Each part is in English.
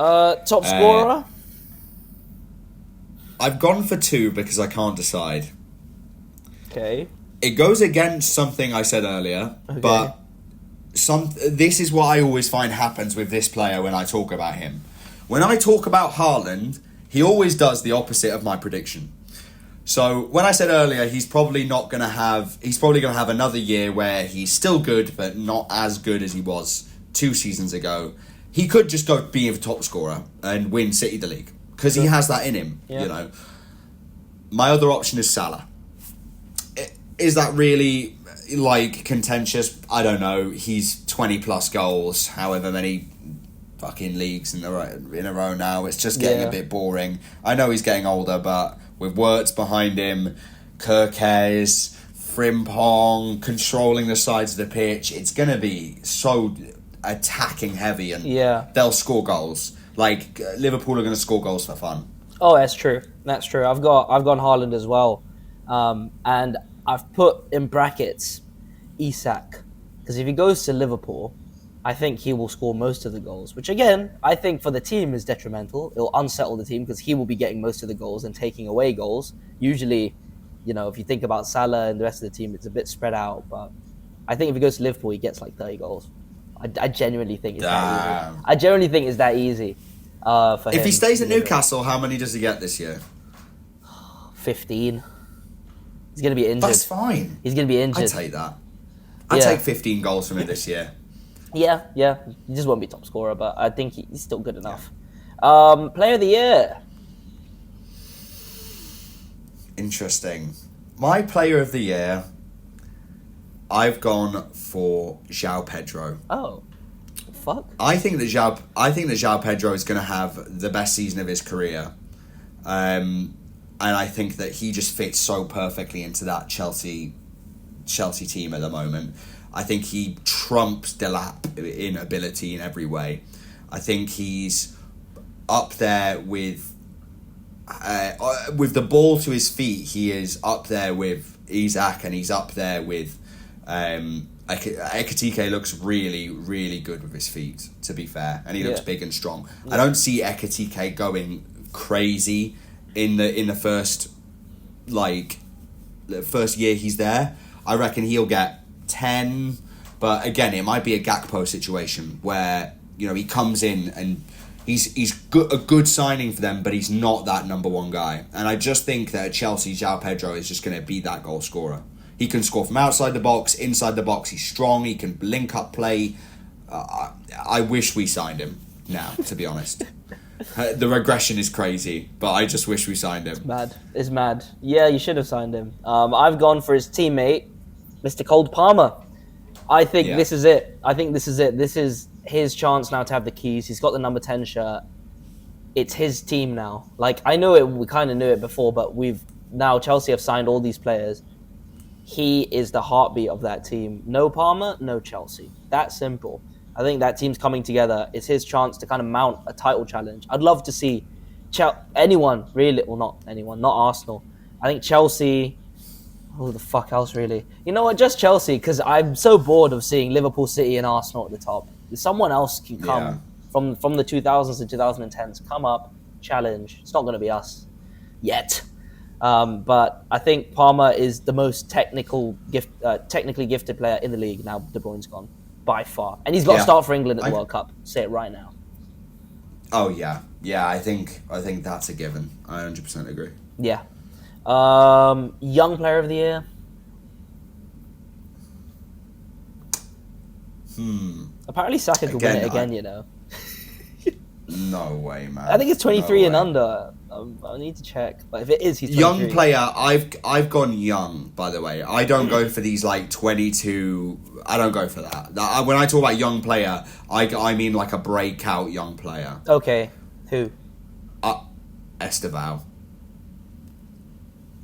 Top scorer? I've gone for 2 because I can't decide. Okay. It goes against something I said earlier, but this is what I always find happens with this player when I talk about him. When I talk about Haaland, he always does the opposite of my prediction. So when I said earlier, he's probably going to have another year where he's still good, but not as good as he was 2 seasons ago. He could just go be a top scorer and win City the league because he has that in him. Yeah. You know, my other option is Salah. Is that really like contentious? I don't know. He's 20 plus goals, however many fucking leagues in a row now. It's just getting a bit boring. I know he's getting older, but with Wirtz behind him, Kirkes, Frimpong, controlling the sides of the pitch, it's going to be so attacking heavy and they'll score goals. Like, Liverpool are going to score goals for fun. Oh, that's true. That's true. I've gone Haaland as well. And I've put in brackets Isak. Because if he goes to Liverpool, I think he will score most of the goals, which again, I think for the team is detrimental. It'll unsettle the team because he will be getting most of the goals and taking away goals. Usually, you know, if you think about Salah and the rest of the team, it's a bit spread out. But I think if he goes to Liverpool, he gets like 30 goals. I genuinely think it's that easy. I genuinely think it's that easy for him. If he stays at Newcastle, how many does he get this year? 15. He's going to be injured. That's fine. He's going to be injured. I'd take that. I'd take 15 goals from him this year. Yeah. He just won't be top scorer, but I think he's still good enough. Player of the year. Interesting. My player of the year, I've gone for João Pedro. Oh, fuck. I think that João Pedro is going to have the best season of his career. And I think that he just fits so perfectly into that Chelsea team at the moment. I think he trumps Delap in ability in every way. I think he's up there with the ball to his feet. He is up there with Isak, and he's up there with Ekitike. Looks really, really good with his feet, to be fair, and he looks big and strong. I don't see Ekitike going crazy in the first year he's there. I reckon he'll get 10, but again, it might be a Gakpo situation where, you know, he comes in and he's a good signing for them, but he's not that number one guy. And I just think that at Chelsea, João Pedro is just going to be that goal scorer. He can score from outside the box, inside the box. He's strong. He can link up play. I wish we signed him now, to be honest. The regression is crazy, but I just wish we signed him. It's mad. Yeah, you should have signed him. I've gone for his teammate, Mr. Cole Palmer. I think this is it. This is his chance now to have the keys. He's got the number 10 shirt. It's his team now. Like, I know it. We kind of knew it before, but Chelsea have signed all these players. He is the heartbeat of that team. No Palmer, no Chelsea. That simple. I think that team's coming together. It's his chance to kind of mount a title challenge. I'd love to see anyone, really. Well, not anyone, not Arsenal. I think Chelsea. Who the fuck else, really? You know what? Just Chelsea, because I'm so bored of seeing Liverpool, City, and Arsenal at the top. Someone else can come from the 2000s and 2010s. Come up, challenge. It's not going to be us yet. But I think Palmer is the most technically gifted player in the league now. De Bruyne's gone by far, and he's got to start for England at the World Cup. Say it right now. Oh yeah. I think that's a given. I 100% agree. Yeah. Young player of the year. Apparently Saka could win it again. You know. No way, man. I think it's 23 and under. I need to check, but if it is, he's 23. Young player. I've gone young. By the way, I don't go for these like 22. I don't go for that. When I talk about young player, I mean like a breakout young player. Okay, who? Esteval.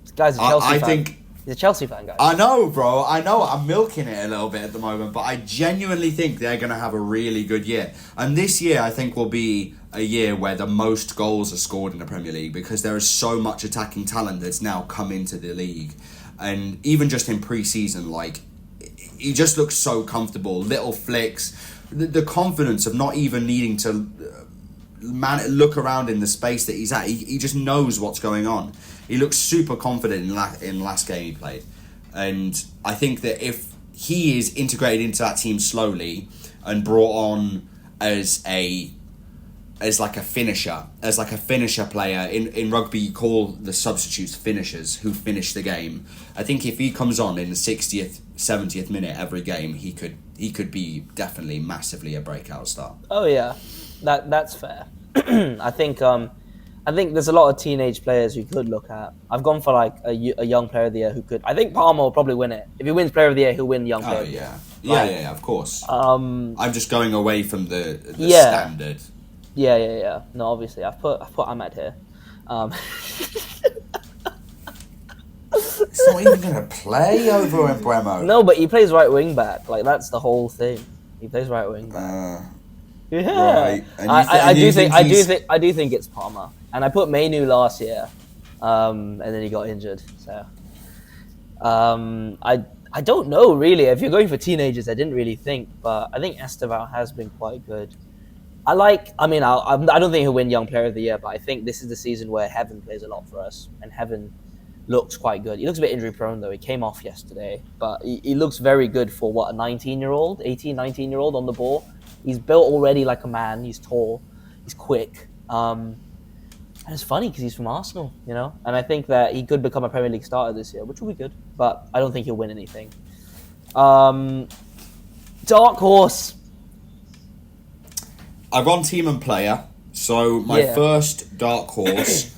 This guy's a Chelsea fan. He's a Chelsea fan, guys. I know, bro. I know. I'm milking it a little bit at the moment, but I genuinely think they're going to have a really good year. And this year, I think, will be a year where the most goals are scored in the Premier League because there is so much attacking talent that's now come into the league. And even just in pre-season, like, he just looks so comfortable. Little flicks. The confidence of not even needing to look around in the space that he's at. He just knows what's going on. He looks super confident in the last game he played. And I think that if he is integrated into that team slowly and brought on as like a finisher player. In rugby, you call the substitutes finishers who finish the game. I think if he comes on in the 60th, 70th minute every game, he could be definitely massively a breakout star. Oh yeah, that's fair. I think there's a lot of teenage players you could look at. I've gone for like a young player of the year who could. I think Palmer will probably win it. If he wins player of the year, he'll win young player. Oh of the year. Yeah, of course. I'm just going away from the standard. Yeah. No, obviously, I've put Ahmed here. It's not even going to play over in Bremo. No, but he plays right wing back. Like that's the whole thing. He plays right wing back. Yeah, right. I do think it's Palmer, and I put Mainu last year, and then he got injured. So, I don't know really. If you're going for teenagers, I didn't really think, but I think Esteval has been quite good. I don't think he'll win Young Player of the Year, but I think this is the season where Heaven plays a lot for us, and Heaven looks quite good. He looks a bit injury prone though. He came off yesterday, but he looks very good for a 19-year-old on the ball. He's built already like a man. He's tall. He's quick. And it's funny because he's from Arsenal, you know? And I think that he could become a Premier League starter this year, which will be good. But I don't think he'll win anything. Dark horse. I've gone team and player. So my first dark horse...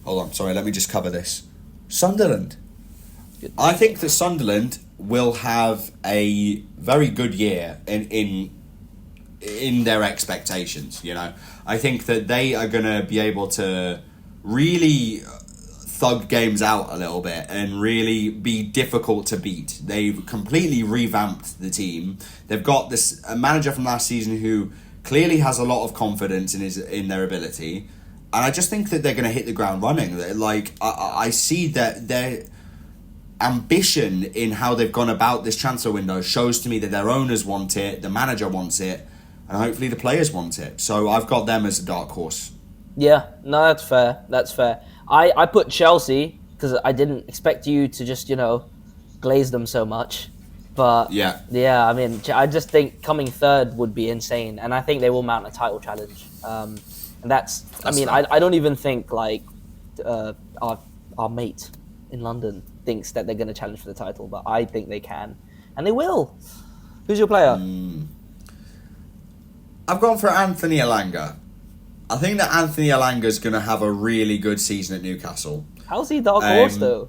Hold on, sorry, let me just cover this. Sunderland. Good. I think that Sunderland will have a very good year in their expectations, you know. I think that they are going to be able to really thug games out a little bit and really be difficult to beat. They've completely revamped the team. They've got a manager from last season who clearly has a lot of confidence in their ability. And I just think that they're going to hit the ground running. Like, I see that their ambition in how they've gone about this transfer window shows to me that their owners want it, the manager wants it, and hopefully the players want it. So I've got them as a dark horse. Yeah, no, that's fair. I put Chelsea because I didn't expect you to just, glaze them so much. But, yeah, I mean, I just think coming third would be insane. And I think they will mount a title challenge. And that's I don't even think, like, our mate in London thinks that they're going to challenge for the title, but I think they can, and they will. Who's your player? I've gone for Anthony Elanga. I think that Anthony Elanga is going to have a really good season at Newcastle. How's he dark horse though?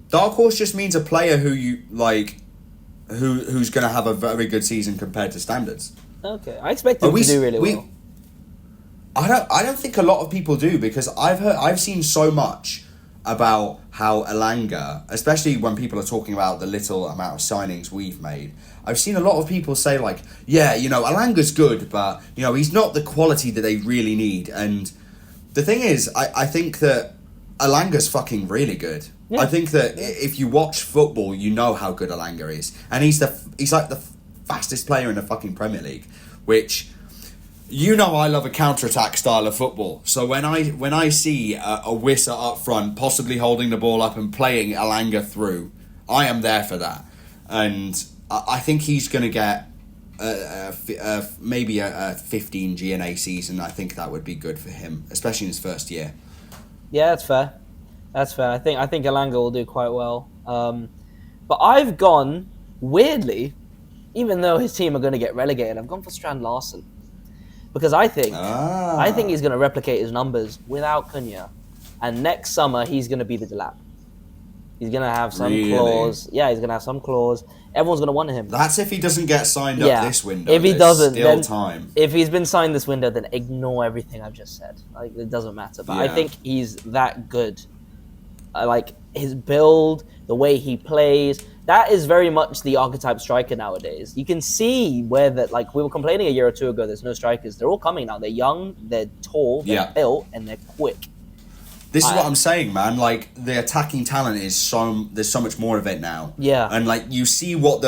Dark horse just means a player who you like, who's going to have a very good season compared to standards. Okay, I expect him to do really well. I don't think a lot of people do, because I've seen so much about how Elanga, especially when people are talking about the little amount of signings we've made, I've seen a lot of people say like, Elanga's good, but he's not the quality that they really need. And the thing is, I think that Elanga's fucking really good. Yeah. I think that if you watch football, you know how good Elanga is, and he's like the fastest player in the fucking Premier League, which. I love a counter-attack style of football. So when I see a Wissa up front, possibly holding the ball up and playing Elanga through, I am there for that. And I think he's going to get maybe a 15 GNA season. I think that would be good for him, especially in his first year. Yeah, that's fair. I think Elanga will do quite well. But I've gone, weirdly, even though his team are going to get relegated, I've gone for Strand Larsen. Because I think he's going to replicate his numbers without Cunha. And next summer, he's going to be the Delap. He's going to have some clause. Yeah, he's going to have some clause. Everyone's going to want him. That's if he doesn't get signed up this window. If he doesn't, still then time. If he's been signed this window, then ignore everything I've just said. Like, it doesn't matter. But I think he's that good. Like, his build, the way he plays... That is very much the archetype striker nowadays. You can see where we were complaining a year or two ago, there's no strikers. They're all coming now. They're young, they're tall, they're built, and they're quick. This is what I'm saying, man. Like, the attacking talent there's so much more of it now. Yeah. And, like, you see what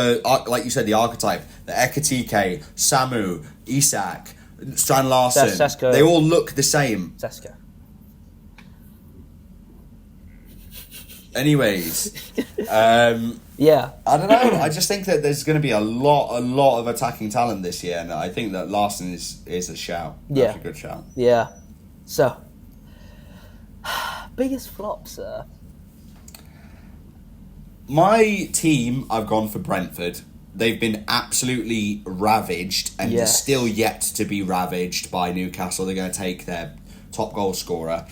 like you said, the archetype, the Ekatike, Samu, Isak, Strand Larsen, Sesko. they all look the same. Sesko. Anyways, Yeah. I don't know. I just think that there's going to be a lot of attacking talent this year, and I think that Larsen is a shout. Yeah. That's a good shout. Yeah. So, biggest flop, sir. My team, I've gone for Brentford. They've been absolutely ravaged, and they're still yet to be ravaged by Newcastle. They're going to take their top goal scorer.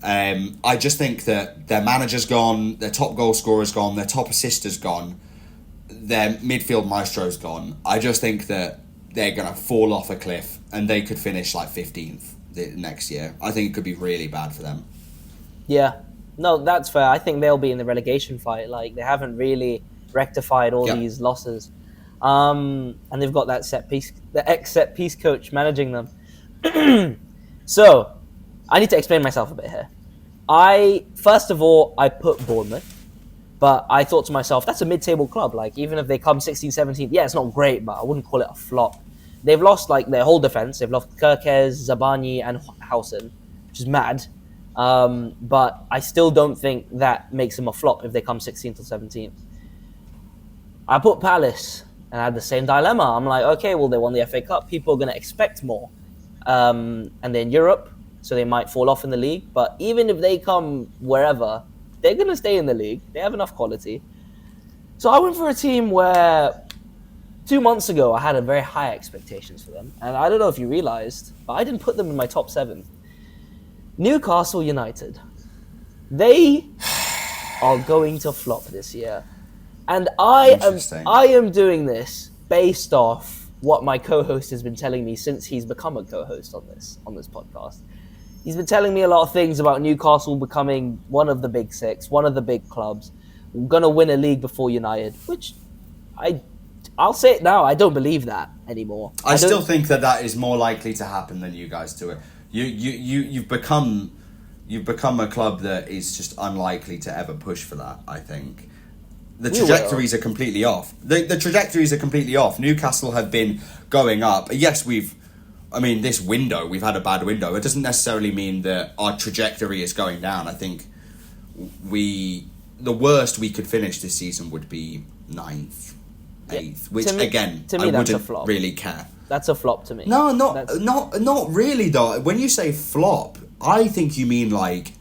I just think that their manager's gone, their top goal scorer's gone, their top assister's gone, their midfield maestro's gone. I just think that they're going to fall off a cliff, and they could finish like 15th next year. I think it could be really bad for them. Yeah. No, that's fair. I think they'll be in the relegation fight. Like, they haven't really rectified all these losses. And they've got that the ex-set piece coach managing them. So, I need to explain myself a bit here. First of all, I put Bournemouth, but I thought to myself, that's a mid-table club. Like, even if they come 16th, 17th, yeah, it's not great, but I wouldn't call it a flop. They've lost, like, their whole defense. They've lost Kirkes, Zabani, and Howson, which is mad. But I still don't think that makes them a flop if they come 16th or 17th. I put Palace, and I had the same dilemma. I'm like, okay, well, they won the FA Cup. People are going to expect more. And they're in Europe, so they might fall off in the league. But even if they come wherever, they're going to stay in the league. They have enough quality. So I went for a team where 2 months ago I had a very high expectations for them. And I don't know if you realized, but I didn't put them in my top 7. Newcastle United. They are going to flop this year. And I am doing this based off what my co-host has been telling me since he's become a co-host on this podcast. He's been telling me a lot of things about Newcastle becoming one of the big 6, one of the big clubs, going to win a league before United, which I'll say it now, I don't believe that anymore. I still think that is more likely to happen than you guys do it. You've become a club that is just unlikely to ever push for that, I think. The trajectories are completely off. The trajectories are completely off. Newcastle have been going up. Yes, this window, we've had a bad window. It doesn't necessarily mean that our trajectory is going down. I think the worst we could finish this season would be 9th, 8th, which again, I wouldn't really care. That's a flop to me. No, not really though. When you say flop, I think you mean like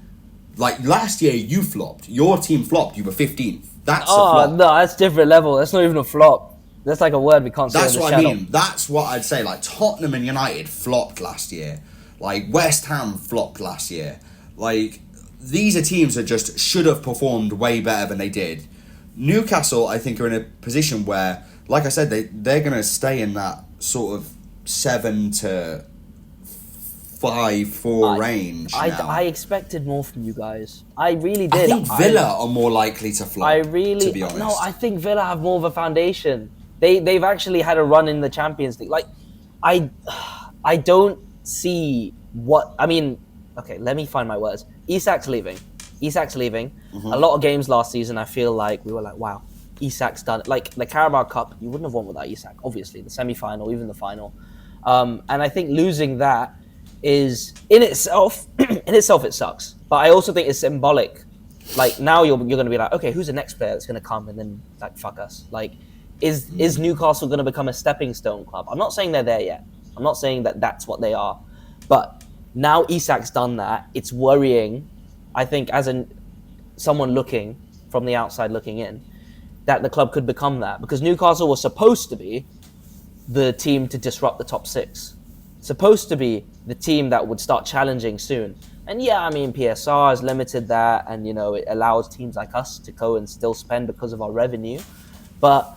last year you flopped. Your team flopped. You were 15th. That's a flop. No, that's different level. That's not even a flop. That's like a word we can't say. That's what I mean. That's what I'd say. Like Tottenham and United flopped last year. Like West Ham flopped last year. Like these are teams that just should have performed way better than they did. Newcastle, I think, are in a position where, like I said, they're going to stay in that sort of 7 to 5-4 range. I expected more from you guys. I really did. I think Villa are more likely to flop. To be honest, no. I think Villa have more of a foundation. They've actually had a run in the Champions League. Like, I don't see what I mean. Okay, let me find my words. Isak's leaving. Mm-hmm. A lot of games last season, I feel like we were like, wow, Isak's done it. Like the Carabao Cup, you wouldn't have won without Isak. Obviously, the semi-final, even the final. And I think losing that is in itself it sucks. But I also think it's symbolic. Like now you're going to be like, okay, who's the next player that's going to come and then like fuck us? Like, is Newcastle going to become a stepping stone club? I'm not saying they're there yet. I'm not saying that that's what they are. But now Isak's done that. It's worrying. I think as someone looking from the outside looking in, that the club could become that, because Newcastle was supposed to be the team to disrupt the top 6. Supposed to be the team that would start challenging soon. And yeah, I mean, PSR has limited that, and it allows teams like us to go and still spend because of our revenue. But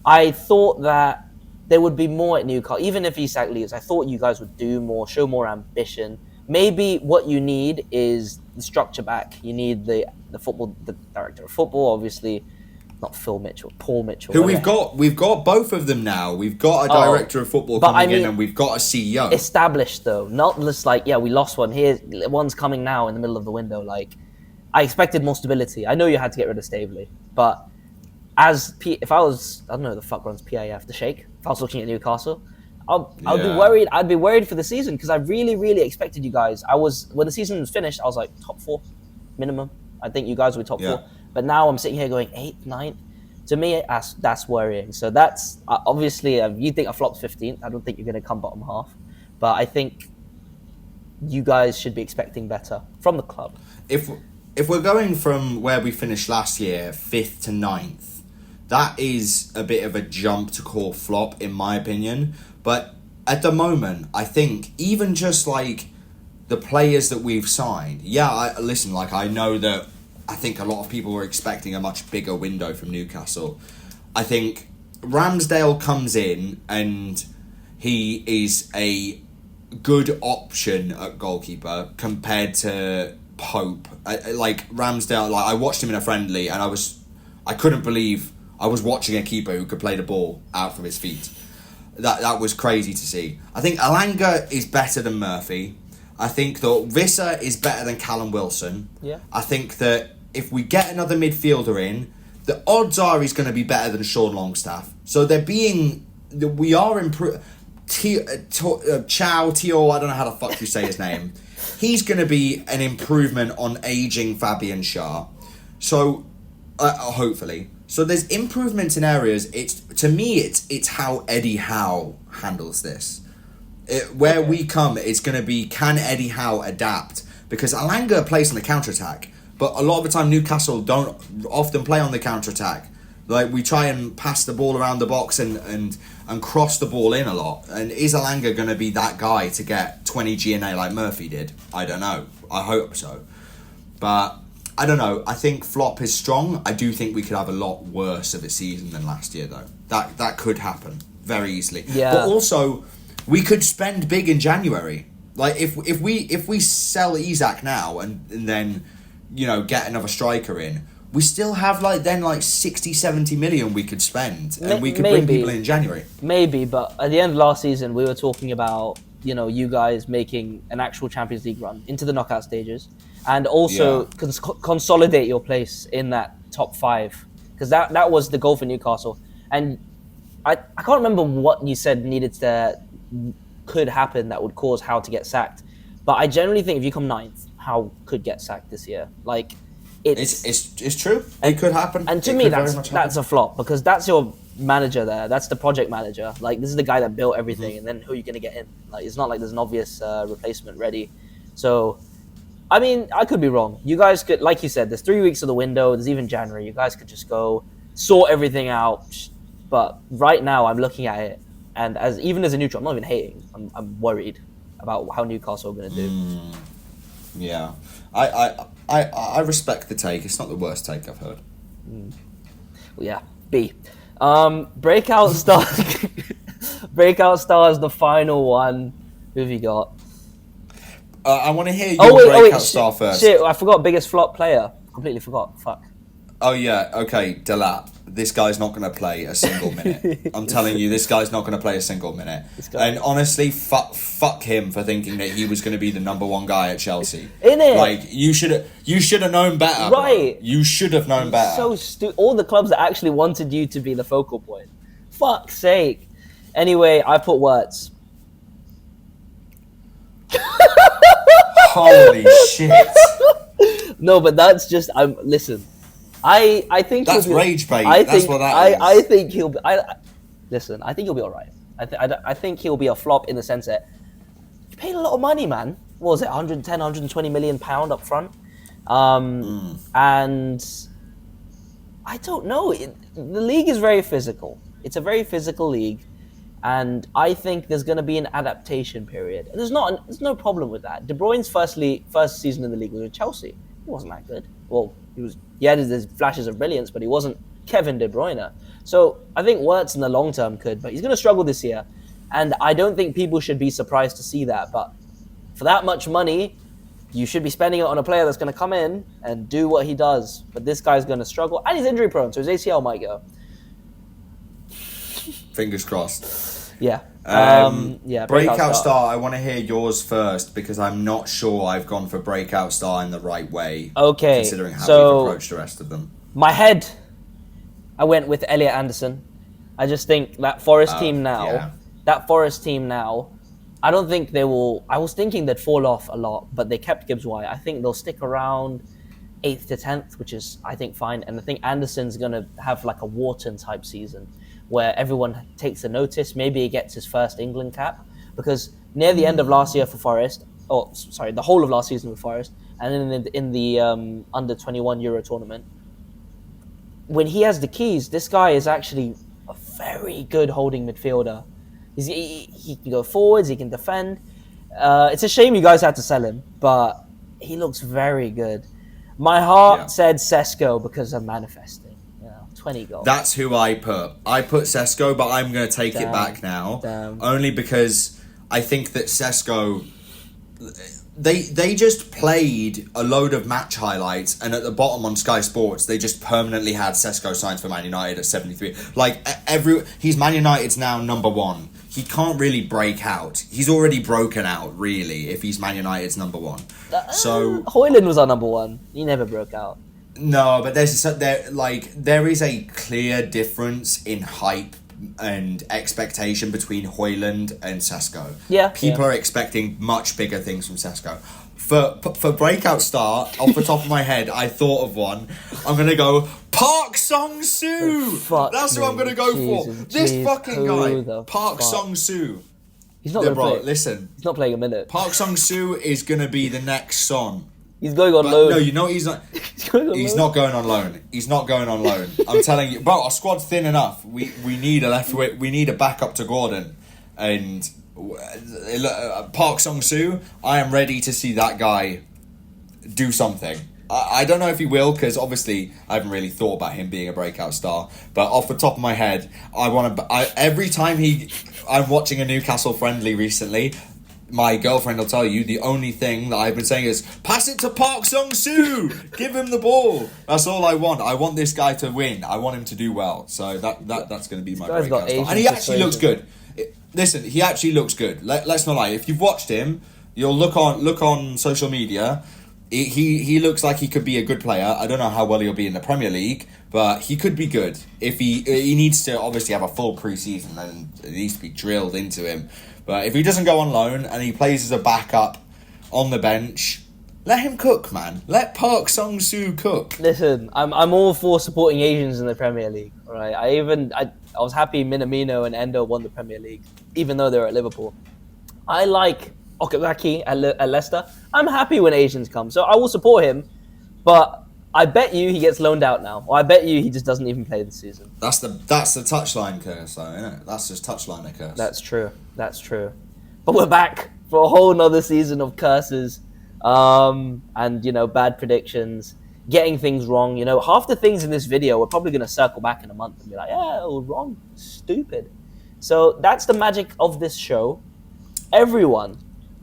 I thought that there would be more at Newcastle. Even if Isak leaves, I thought you guys would do more, show more ambition. Maybe what you need is the structure back. You need the director of football, obviously. Not Phil Mitchell, Paul Mitchell. Who we've got both of them now. We've got a director of football coming in, and we've got a CEO. Established though, not just like, yeah, we lost one. Here, one's coming now in the middle of the window. Like, I expected more stability. I know you had to get rid of Staveley, but if I was, I don't know who the fuck runs PIF, the Sheikh. If I was looking at Newcastle, I'll be worried. I'd be worried for the season because I really, really expected you guys. When the season was finished, I was like top 4 minimum. I think you guys were top 4. But now I'm sitting here going 8th, 9th. To me, that's worrying. So that's obviously you think I flopped 15th. I don't think you're going to come bottom half. But I think you guys should be expecting better from the club. If we're going from where we finished last year, 5th to 9th, that is a bit of a jump to call flop, in my opinion. But at the moment, I think even just like the players that we've signed, I know that I think a lot of people were expecting a much bigger window from Newcastle. I think Ramsdale comes in and he is a good option at goalkeeper compared to Pope. Like Ramsdale, I watched him in a friendly and I couldn't believe I was watching a keeper who could play the ball out from his feet. That was crazy to see. I think Alanga is better than Murphy. I think that Visser is better than Callum Wilson. Yeah. I think that if we get another midfielder in, the odds are he's going to be better than Sean Longstaff. So we are improving. Chow, Tio, I don't know how the fuck you say his name. He's going to be an improvement on aging Fabian Schär. So, hopefully. So there's improvements in areas. To me, it's how Eddie Howe handles this. We come, it's going to be, can Eddie Howe adapt? Because Alanga plays on the counter-attack, but a lot of the time Newcastle don't often play on the counter-attack. Like, we try and pass the ball around the box and cross the ball in a lot. And is Alanga going to be that guy to get 20 GNA like Murphy did? I don't know. I hope so. But I don't know. I think flop is strong. I do think we could have a lot worse of a season than last year, though. That could happen very easily. Yeah. But also, we could spend big in January. Like if we sell Isak now and then, get another striker in, we still have 60, 70 million we could spend, and we could bring people in January. Maybe, but at the end of last season, we were talking about you guys making an actual Champions League run into the knockout stages, and also consolidate your place in that top 5, because that was the goal for Newcastle. And I can't remember what you said could happen that would cause Howe to get sacked, but I generally think if you come 9th, Howe could get sacked this year. It's true. It could happen. And to me, that's a flop, because that's your manager there. That's the project manager. This is the guy that built everything, and then who are you going to get in? It's not like there's an obvious replacement ready. So, I mean, I could be wrong. You guys could, like you said, there's 3 weeks of the window. There's even January. You guys could just go sort everything out. But right now, I'm looking at it, and even as a neutral, I'm not even hating. I'm worried about how Newcastle are going to do. Yeah, I respect the take. It's not the worst take I've heard. Well, yeah, B. Breakout Star. Breakout Star is the final one. Who have you got? I want to hear your Breakout Star first. Shit, I forgot biggest flop player. Completely forgot. Fuck. Oh yeah, okay, Delap. This guy's not going to play a single minute. I'm telling you, this guy's not going to play a single minute. And honestly, fuck him for thinking that he was going to be the number 1 guy at Chelsea. Innit? You should have known better. Right. Bro. You should have known better. So stupid. All the clubs that actually wanted you to be the focal point. Fuck's sake. Anyway, I put Wirtz. Holy shit. No, but that's just listen. I think that's rage bait. That's what that is. I think he'll be. Listen. I think he'll be all right. I think he'll be a flop in the sense that you paid a lot of money, man. What was it, 110, 120 million pound up front? And I don't know. The league is very physical. It's a very physical league, and I think there's going to be an adaptation period. And there's no problem with that. De Bruyne's first season in the league was with Chelsea. He wasn't that good. Well, he had his flashes of brilliance, but he wasn't Kevin De Bruyne. So I think Wirtz in the long term could, but he's going to struggle this year. And I don't think people should be surprised to see that. But for that much money, you should be spending it on a player that's going to come in and do what he does. But this guy's going to struggle. And he's injury prone, so his ACL might go. Fingers crossed. Yeah. Breakout Star, I want to hear yours first, because I'm not sure I've gone for Breakout Star in the right way. Okay. Considering how we've approached the rest of them. My head, I went with Elliot Anderson. I just think that Forest team now that Forest team now, I don't think they will. I was thinking they'd fall off a lot, but they kept Gibbs White. I think they'll stick around 8th to 10th, which is, I think, fine. And I think Anderson's going to have like a Wharton type season where everyone takes a notice. Maybe he gets his first England cap, because near the end of last year for Forest, the whole of last season with Forest, and then in the under 21 Euro tournament, when he has the keys, this guy is actually a very good holding midfielder. He can go forwards, he can defend. It's a shame you guys had to sell him, but he looks very good. My heart said Sesko because I'm manifesting. 20 goals. That's who I put. I put Sesko, but I'm going to take it back now. Only because I think that Sesko... They just played a load of match highlights, and at the bottom on Sky Sports, they just permanently had Sesko signed for Man United at 73. Like, he's Man United's now number 1. He can't really break out. He's already broken out, really, if he's Man United's number 1. So Højlund was our number 1. He never broke out. No, but there is a clear difference in hype and expectation between Højlund and Sesko. Yeah, people are expecting much bigger things from Sesko. For Breakout star, off the top of my head, I thought of one. I'm gonna go Park Sung-soo. That's who I'm gonna go for. This fucking guy, Park Sung-soo. He's not gonna play. Listen, he's not playing a minute. Park Sung-soo is gonna be the next Son. He's going on loan. No, you know he's not. He's not going on loan. He's not going on loan. I'm telling you, bro. Our squad's thin enough. We need a left wing. We need a backup to Gordon, and Park Sung-soo. I am ready to see that guy do something. I don't know if he will, because obviously I haven't really thought about him being a breakout star. But off the top of my head, every time I'm watching a Newcastle friendly recently. My girlfriend will tell you the only thing that I've been saying is pass it to Park Sung-soo, give him the ball. That's all I want. I want this guy to win. I want him to do well. So that's going to be my breakout star. And he actually looks good. Listen, he actually looks good. Let's not lie. If you've watched him, you'll look on social media. He looks like he could be a good player. I don't know how well he'll be in the Premier League, but he could be good. If he needs to obviously have a full pre-season, and it needs to be drilled into him. But if he doesn't go on loan and he plays as a backup on the bench, let him cook, man. Let Park Sung-soo cook. Listen, I'm all for supporting Asians in the Premier League. All right, I was happy Minamino and Endo won the Premier League, even though they're at Liverpool. I like Okazaki at Leicester. I'm happy when Asians come, so I will support him. But I bet you he gets loaned out now, or I bet you he just doesn't even play this season. That's the touchline curse, though, isn't it? That's just touchline curse. That's true. But we're back for a whole nother season of curses, and bad predictions, getting things wrong. Half the things in this video we're probably going to circle back in a month and be like, yeah, it was wrong, stupid. So that's the magic of this show. Everyone,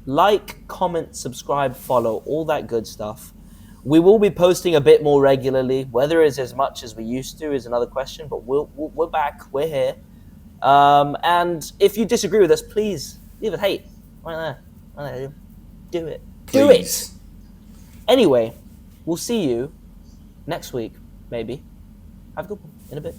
like, comment, subscribe, follow, all that good stuff. We will be posting a bit more regularly. Whether it's as much as we used to is another question, but we're back. We're here. And if you disagree with us, please leave a hate. Right there. Do it. Please. Do it. Anyway, we'll see you next week, maybe. Have a good one in a bit.